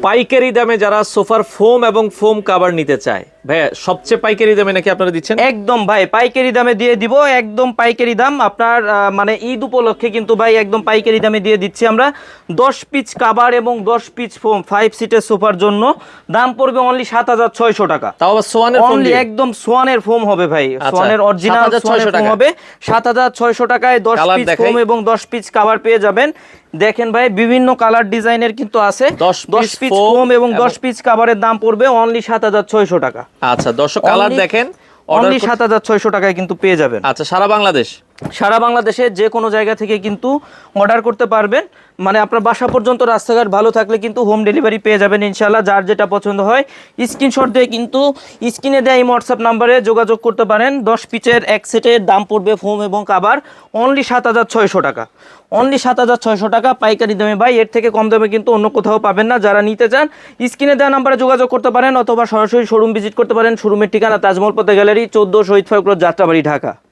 পাইকারি দামে যারা সোফার ফোম এবং ফোম কভার নিতে চায় ভাইয়া, সবচেয়ে পাইকারি দামে নাকি আপনারা দিচ্ছেন? একদম ভাই পাইকারি দামে দিয়ে দিব, একদম পাইকারি দাম আপনার মানে ঈদ উপলক্ষে কিন্তু ভাই একদম পাইকারি দামে দিয়ে দিচ্ছি আমরা। 10 পিস কাভার এবং 10 পিস ফোম 5 সিটের সোফার জন্য দাম পড়বে অনলি 7600 টাকা। তাও আবার সোয়ানের ফোম অনলি দিয়ে? একদম সোয়ানের ফোম হবে ভাই, আচ্ছা, সোয়ানের অরিজিনাল 7600 সোয়ানের ফোম টাকা। হবে 7600 টাকায় 10 কালার পিস দেখাই। ফোম এবং 10 পিস কভার পেয়ে যাবেন। দেখেন ভাই বিভিন্ন কালার ডিজাইনের কিন্তু আছে। 10 10 পিস ফোম এবং 10 পিস কভারের দাম পড়বে অনলি 7600 টাকা। আচ্ছা, দর্শক কালার দেখেন, অনলি 7600 টাকায় কিন্তু পেয়ে যাবেন। আচ্ছা, সারা বাংলাদেশ? সারা বাংলাদেশে যে কোনো জায়গা থেকে কিন্তু অর্ডার করতে পারবেন, মানে আপনার বাসা পর্যন্ত রাস্তাঘাট ভালো থাকলে কিন্তু হোম ডেলিভারি পেয়ে যাবেন ইনশাল্লাহ। যার যেটা পছন্দ হয় স্ক্রিনশট দিয়ে কিন্তু স্ক্রিনে দেয় এই হোয়াটসঅ্যাপ নাম্বারে যোগাযোগ করতে পারেন। 10 পিসের এক সেটের দাম পড়বে ফোম এবং কাভার অনলি 7600 টাকা। অনলি 7600 টাকা পাইকারি দামে ভাই, এর থেকে কম দামে কিন্তু অন্য কোথাও পাবেন না। যারা নিতে চান স্ক্রিনে দেওয়া নাম্বারে যোগাযোগ করতে পারেন অথবা সরাসরি শোরুম ভিজিট করতে পারেন। শোরুমের ঠিকানা তাজমহল পথে গ্যালারি 14 শহীদ ফারুক রোড, যাত্রাবাড়ি, ঢাকা।